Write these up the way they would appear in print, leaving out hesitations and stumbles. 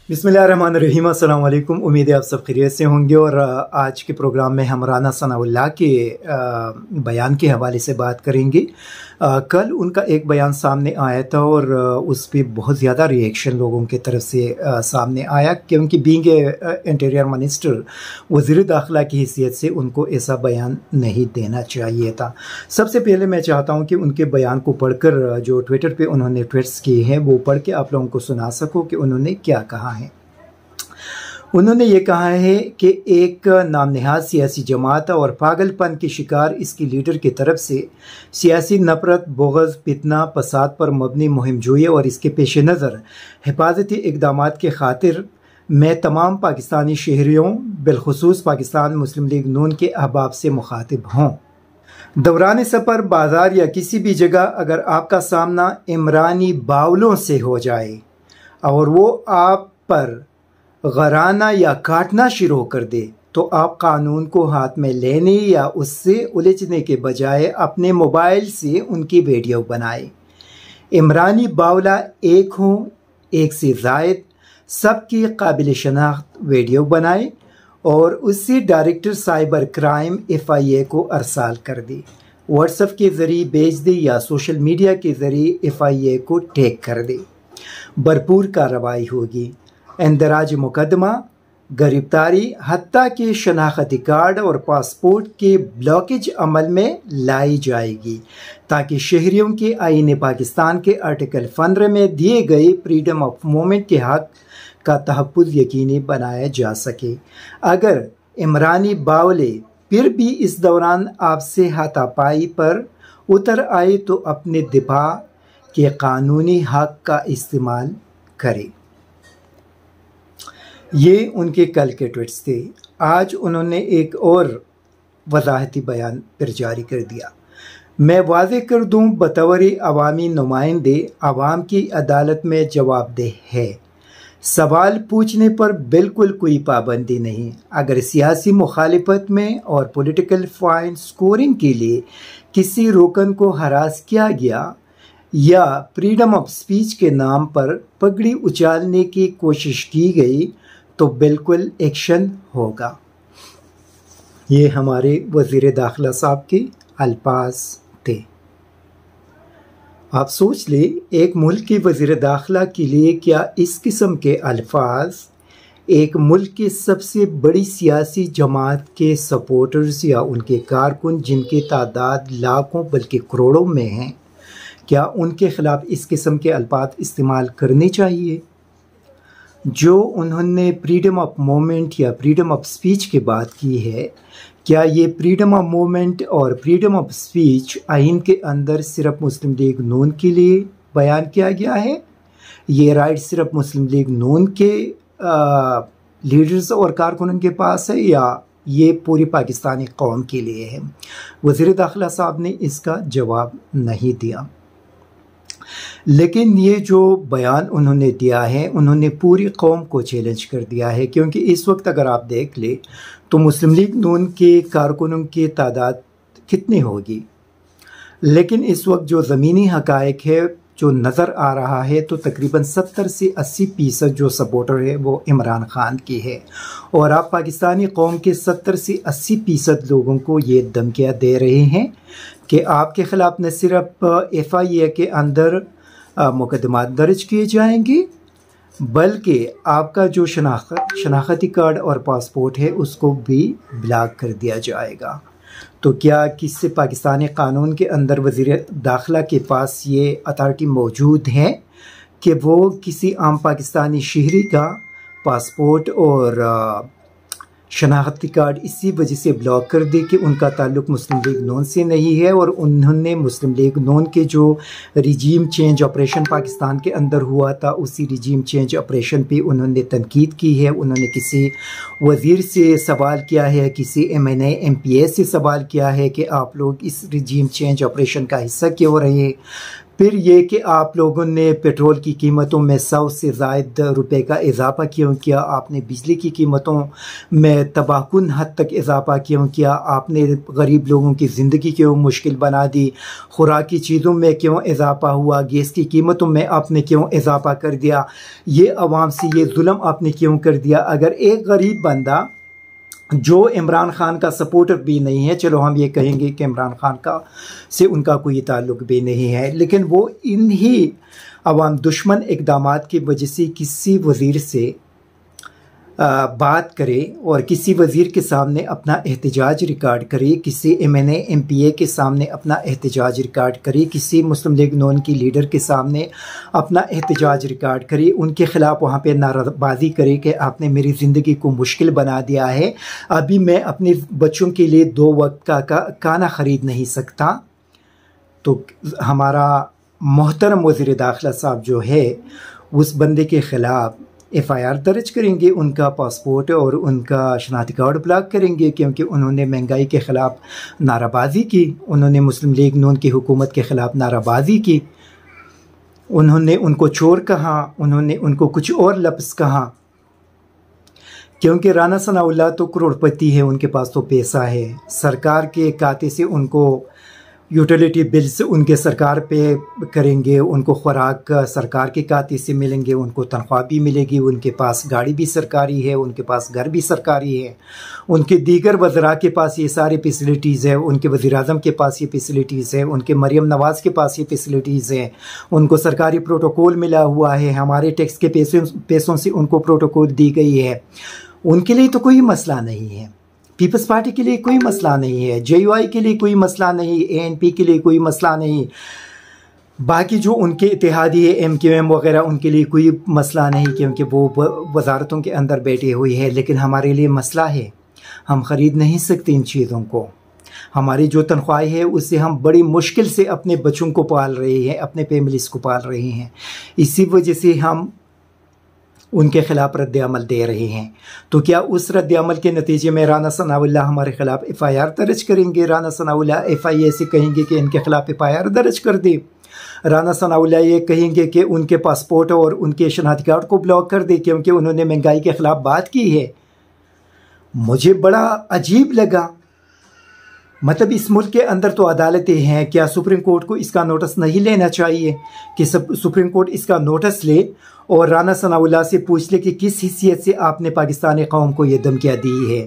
बिस्मिल्लाहिर्रहमानिर्रहीम, अस्सलाम वालेकुम। उम्मीद है आप सब खैरियत से होंगे। और आज के प्रोग्राम में हम राना सनाउल्लाह के बयान के हवाले से बात करेंगे। कल उनका एक बयान सामने आया था और उस पर बहुत ज़्यादा रिएक्शन लोगों की तरफ से सामने आया, क्योंकि बीइंग इंटीरियर मिनिस्टर, वज़ीर दाखिला की हैसियत से उनको ऐसा बयान नहीं देना चाहिए था। सबसे पहले मैं चाहता हूँ कि उनके बयान को पढ़कर, जो ट्विटर पे उन्होंने ट्वीट्स किए हैं, वो पढ़ के आप लोगों को सुना सकूँ कि उन्होंने क्या कहा है। उन्होंने ये कहा है कि एक नामनहाद सियासी जमात और पागलपन के शिकार इसकी लीडर की तरफ से सियासी नफरत, बुग़्ज़, फितना, फसाद पर मबनी मुहिम जोई और इसके पेश नज़र हिफाजती इक़दामात के खातिर मैं तमाम पाकिस्तानी शहरियों, बिलखुसूस पाकिस्तान मुस्लिम लीग नून के अहबाब से मुखातिब हों। दौरान सफ़र, बाज़ार या किसी भी जगह अगर आपका सामना इमरानी बावलों से हो जाए और वो आप पर गराना या काटना शुरू कर दे, तो आप कानून को हाथ में लेने या उससे उलझने के बजाय अपने मोबाइल से उनकी वीडियो बनाए। इमरानी बावला एक हो, एक से ज़ायद, सबकी काबिल शनाख्त वीडियो बनाए और उससे डायरेक्टर साइबर क्राइम FIA को अरसाल कर दे, व्हाट्सएप के ज़रिए भेज दे या सोशल मीडिया के ज़रिए FIA को टैग कर दे। भरपूर कार्रवाई होगी। इंदराज मुकदमा, गिरफ्तारी, हत्ता के शनाख्ती कार्ड और पासपोर्ट के ब्लॉकेज अमल में लाई जाएगी, ताकि शहरियों के आईन पाकिस्तान के आर्टिकल 15 में दिए गए फ्रीडम ऑफ मूवमेंट के हक का तहफ़्फ़ुज़ यकीनी बनाया जा सके। अगर इमरानी बावले फिर भी इस दौरान आपसे हाथापाई पर उतर आए तो अपने दिफा के कानूनी हक का इस्तेमाल करें। ये उनके कल के ट्वीट्स थे। आज उन्होंने एक और वजाहती बयान फिर जारी कर दिया। मैं वाज़ेह कर दूं, बतौर अवामी नुमाइंदे अवाम की अदालत में जवाबदेह है। सवाल पूछने पर बिल्कुल कोई पाबंदी नहीं। अगर सियासी मुखालिफत में और पॉलिटिकल पॉइंट स्कोरिंग के लिए किसी रुकन को हरास किया गया या फ्रीडम ऑफ स्पीच के नाम पर पगड़ी उछालने की कोशिश की गई तो बिल्कुल एक्शन होगा। ये हमारे वज़ीर दाखिला साहब के अल्फाज थे। आप सोच ले, एक मुल्क के वज़ीर दाखिला के लिए क्या इस किस्म के अल्फाज एक मुल्क के सबसे बड़ी सियासी जमात के सपोर्टर्स या उनके कारकुन, जिनकी तादाद लाखों बल्कि करोड़ों में हैं, क्या उनके ख़िलाफ़ इस किस्म के अल्फाज इस्तेमाल करने चाहिए? जो उन्होंने फ्रीडम ऑफ मूवमेंट या फ्रीडम ऑफ स्पीच की बात की है, क्या ये फ्रीडम ऑफ मूवमेंट और फ्रीडम ऑफ स्पीच आइन के अंदर सिर्फ मुस्लिम लीग नून के लिए बयान किया गया है? ये राइट सिर्फ मुस्लिम लीग नून के लीडर्स और कारकुनों के पास है या ये पूरी पाकिस्तानी कौम के लिए है? वज़ीर दाखिला साहब ने इसका जवाब नहीं दिया। लेकिन ये जो बयान उन्होंने दिया है, उन्होंने पूरी कौम को चैलेंज कर दिया है, क्योंकि इस वक्त अगर आप देख ले तो मुस्लिम लीग नून के कारकुनों की तादाद कितनी होगी, लेकिन इस वक्त जो ज़मीनी हक़ाइक़ है, जो नज़र आ रहा है, तो तकरीबन 70 से 80% जो सपोर्टर है वो इमरान ख़ान की है। और आप पाकिस्तानी कौम के 70 से 80% लोगों को ये धमकियाँ दे रहे हैं कि आपके ख़िलाफ़ न सिर्फ FIA के अंदर मुकदमात दर्ज किए जाएंगे, बल्कि आपका जो शनाख्ती कार्ड और पासपोर्ट है उसको भी ब्लॉक कर दिया जाएगा। तो क्या किसी पाकिस्तानी कानून के अंदर वज़ीर दाखिला के पास ये अथॉरिटी मौजूद है कि वो किसी आम पाकिस्तानी शहरी का पासपोर्ट और शनाख्ती कार्ड इसी वजह से ब्लॉक कर दे कि उनका ताल्लुक़ मुस्लिम लीग नून से नहीं है? और उन्होंने मुस्लिम लीग नून के जो रिजीम चेंज ऑपरेशन पाकिस्तान के अंदर हुआ था, उसी रिजीम चेंज ऑपरेशन पे उन्होंने तनकीद की है। उन्होंने किसी वज़ीर से सवाल किया है, किसी MNA MPA से सवाल किया है कि आप लोग इस रिजीम चेंज ऑपरेशन का हिस्सा क्यों रहे? फिर ये कि आप लोगों ने पेट्रोल की कीमतों में 100 से ज़ायद रुपए का इजाफ़ा क्यों किया, आपने बिजली की कीमतों में तबाहकुन हद तक इजाफ़ा क्यों किया, आपने गरीब लोगों की ज़िंदगी क्यों मुश्किल बना दी, खुराकी चीज़ों में क्यों इजाफ़ा हुआ, गैस की कीमतों में आपने क्यों इजाफ़ा कर दिया, ये अवाम से ये जुल्म आपने क्यों कर दिया। अगर एक गरीब बंदा जो इमरान खान का सपोर्टर भी नहीं है, चलो हम ये कहेंगे कि इमरान खान का से उनका कोई ताल्लुक भी नहीं है, लेकिन वो इन्हीं अवाम दुश्मन इक़दामात की वजह से किसी वज़ीर से बात करे और किसी वज़ीर के सामने अपना एहतजाज रिकॉर्ड करे, किसी MNA MPA के सामने अपना एहतजाज रिकॉर्ड करे, किसी मुस्लिम लीग नून की लीडर के सामने अपना एहतजाज रिकॉर्ड करे, उनके ख़िलाफ़ वहाँ पे नाराबाजी करे कि आपने मेरी ज़िंदगी को मुश्किल बना दिया है, अभी मैं अपने बच्चों के लिए 2 वक्त का खाना ख़रीद नहीं सकता। तो हमारा मोहतरम वज़ीर दाखिला साहब जो है उस बंदे के ख़िलाफ़ FIR दर्ज करेंगे, उनका पासपोर्ट और उनका शनाख्ती कार्ड ब्लॉक करेंगे, क्योंकि उन्होंने महंगाई के ख़िलाफ़ नाराबाजी की, उन्होंने मुस्लिम लीग नून की हुकूमत के ख़िलाफ़ नाराबाजी की, उन्होंने उनको चोर कहा, उन्होंने उनको कुछ और लफ्ज़ कहा, क्योंकि राना सनाउल्लाह तो करोड़पति है, उनके पास तो पैसा है, सरकार के खाते से उनको यूटिलिटी बिल्स उनके सरकार पे करेंगे, उनको खुराक सरकार के खाते से मिलेंगे, उनको तनख्वाह भी मिलेगी, उनके पास गाड़ी भी सरकारी है, उनके पास घर भी सरकारी है, उनके दीगर वज़रा के पास ये सारी फैसिलिटीज़ है, उनके वज़ीर-ए-आज़म के पास ये फैसिलिटीज़ है, उनके मरियम नवाज़ के पास ये फैसिलिटीज़ हैं, उनको सरकारी प्रोटोकॉल मिला हुआ है, हमारे टैक्स के पैसों से उनको प्रोटोकॉल दी गई है। उनके लिए तो कोई मसला नहीं है, पीपल्स पार्टी के लिए कोई मसला नहीं है, JUI के लिए कोई मसला नहीं, ANP के लिए कोई मसला नहीं, बाकी जो उनके इत्तेहादी है MQM वगैरह उनके लिए कोई मसला नहीं, क्योंकि वो वजारतों के अंदर बैठे हुए हैं। लेकिन हमारे लिए मसला है, हम ख़रीद नहीं सकते इन चीज़ों को, हमारी जो तनख्वाह है उससे हम बड़ी मुश्किल से अपने बच्चों को पाल रहे हैं, अपने फैमिलीज़ को पाल रहे हैं, इसी वजह से हम उनके ख़िलाफ़ रद्द अमल दे रहे हैं। तो क्या उस रद्द अमल के नतीजे में राना सनाउल्लाह हमारे ख़िलाफ़ FIR दर्ज करेंगे? राना सनाउल्लाह FIA से कहेंगे कि इनके ख़िलाफ़ FIR दर्ज कर दे? राना सनाउल्लाह ये कहेंगे कि उनके पासपोर्ट और उनके शनाख्ती कार्ड को ब्लॉक कर दे क्योंकि उन्होंने महंगाई के ख़िलाफ़ बात की है? मुझे बड़ा अजीब लगा। मतलब इस मुल्क के अंदर तो अदालतें हैं, क्या सुप्रीम कोर्ट को इसका नोटिस नहीं लेना चाहिए कि सुप्रीम कोर्ट इसका नोटिस ले और राना सनाउल्लाह से पूछ ले कि किस हैसियत से आपने पाकिस्तानी कौम को ये धमकियाँ दी है?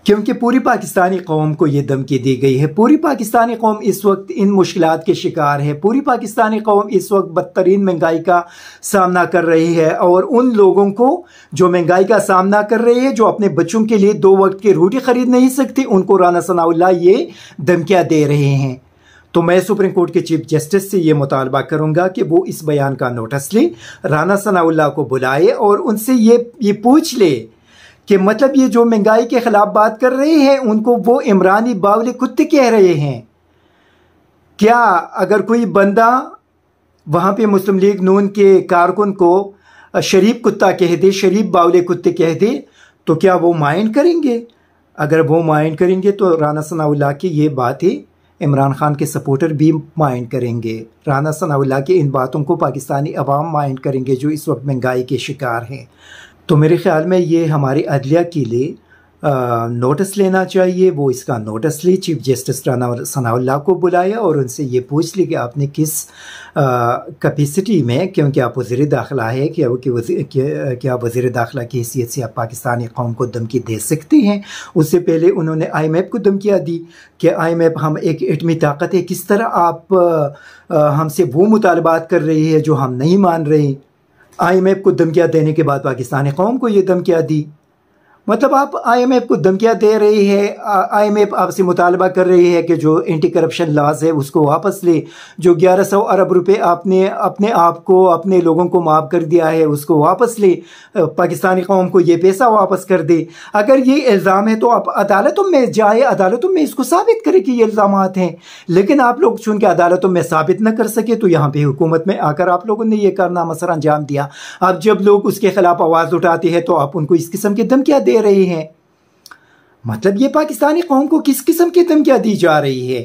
क्योंकि पूरी पाकिस्तानी कौम को ये धमकी दी गई है, पूरी पाकिस्तानी कौम इस वक्त इन मुश्किलात के शिकार है, पूरी पाकिस्तानी कौम इस वक्त बदतरीन महंगाई का सामना कर रही है, और उन लोगों को जो महंगाई का सामना कर रहे हैं, जो अपने बच्चों के लिए 2 वक्त की रोटी खरीद नहीं सकते, उनको राना सनाउल्लाह ये धमकियाँ दे रहे हैं। तो मैं सुप्रीम कोर्ट के चीफ जस्टिस से ये मुतालबा करूंगा कि वो इस बयान का नोटिस ले, राना सनाउल्लाह को बुलाए और उनसे ये पूछ ले कि मतलब ये जो महंगाई के खिलाफ बात कर रहे हैं उनको वो इमरानी बावले कुत्ते कह रहे हैं क्या? अगर कोई बंदा वहाँ पे मुस्लिम लीग नून के कारकुन को शरीफ कुत्ता कह दे, शरीफ बावले कुत्ते कह दे, तो क्या वो माइंड करेंगे? अगर वो माइंड करेंगे तो राना सनाउल्लाह की ये बातें इमरान खान के सपोर्टर भी माइंड करेंगे, राना सनाउल्लाह की इन बातों को पाकिस्तानी अवाम माइंड करेंगे जो इस वक्त महंगाई के शिकार हैं। तो मेरे ख़्याल में ये हमारी अदलिया के लिए नोटिस लेना चाहिए, वो इसका नोटिस ले, चीफ जस्टिस राना सनाउल्लाह को बुलाया और उनसे ये पूछ ली कि आपने किस कैपेसिटी में, क्योंकि आप वज़ीर दाखिला है, क्या वज़ीर दाखिला की हैसियत से आप पाकिस्तानी कौम को धमकी दे सकते हैं? उससे पहले उन्होंने IMF को धमकियाँ दी कि IMF हम एक एटमी ताकत है, किस तरह आप हमसे वो मुतालबात कर रही है जो हम नहीं मान रहे। IMF को धमकियाँ देने के बाद पाकिस्तानी कौम को ये धमकियाँ दी। मतलब आप IMF को धमकियाँ दे रही है, IMF आपसे मुतालबा कर रही है कि जो एंटी करप्शन लॉज है उसको वापस ले, जो 1100 अरब रुपए आपने अपने आप को, अपने लोगों को माफ़ कर दिया है उसको वापस ले, पाकिस्तानी कौम को ये पैसा वापस कर दे। अगर ये इल्ज़ाम है तो आप अदालतों में जाए, अदालतों में इसको साबित करें कि ये इल्ज़ामात हैं। लेकिन आप लोग चूँकि अदालतों में साबित न कर सके तो यहाँ पे हुकूमत में आकर आप लोगों ने ये कारनामा सर अंजाम दिया। अब जब लोग उसके खिलाफ आवाज़ उठाते हैं तो आप उनको इस किस्म की धमकियाँ दे रही हैं। मतलब ये पाकिस्तानी कौम को किस किस्म की धमकियाँ दी जा रही है?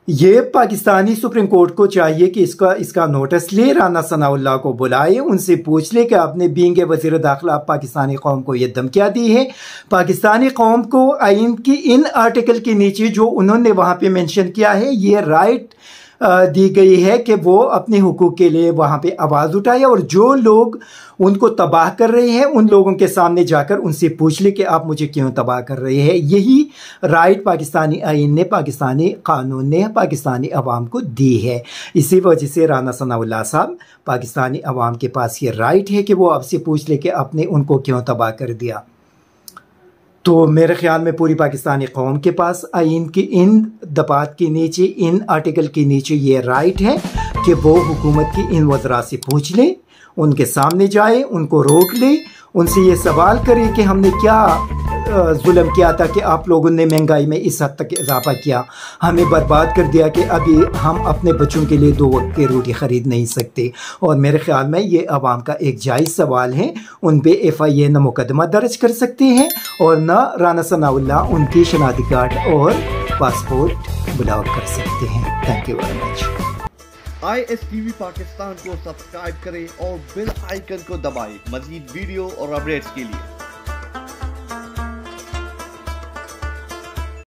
ये पाकिस्तानी सुप्रीम कोर्ट को चाहिए कि इसका नोटिस ले, राना सनाउल्लाह को बुलाए, उनसे पूछ ले कि आपने बीइंग वज़ीर दाखिला पाकिस्तानी कौम को ये धमकियाँ दी है। पाकिस्तानी कौम को आइन की इन आर्टिकल के नीचे जो उन्होंने वहाँ पे मेंशन किया है, ये राइट दी गई है कि वो अपने हुकूक के लिए वहाँ पे आवाज़ उठाए, और जो लोग उनको तबाह कर रहे हैं उन लोगों के सामने जाकर उनसे पूछ ले कि आप मुझे क्यों तबाह कर रहे हैं। यही राइट पाकिस्तानी आइन ने, पाकिस्तानी कानून ने पाकिस्तानी अवाम को दी है। इसी वजह से राना सनाउल्लाह साहब, पाकिस्तानी अवाम के पास ये राइट है कि वो आपसे पूछ ले कि आपने उनको क्यों तबाह कर दिया। तो मेरे ख्याल में पूरी पाकिस्तानी कौम के पास आइन की इन दबात के नीचे, इन आर्टिकल के नीचे ये राइट है कि वो हुकूमत की इन वज़रा से पूछ ले, उनके सामने जाए, उनको रोक ले, उनसे ये सवाल करे कि हमने क्या जुल्म किया था कि आप लोगों ने महंगाई में इस हद तक इजाफा किया, हमें बर्बाद कर दिया कि अभी हम अपने बच्चों के लिए 2 वक्त की रोटी ख़रीद नहीं सकते। और मेरे ख्याल में ये अवाम का एक जायज़ सवाल है। उन पे FIA न मुकदमा दर्ज कर सकते हैं और न राना सनाउल्लाह उनकी शनाख्ती कार्ड और पासपोर्ट ब्लॉक कर सकते हैं। Thank you very much. ISTV Pakistan को सब्सक्राइब करें और बेल आइकन को दबाएं मज़ीद वीडियो और अपडेट्स के लिए।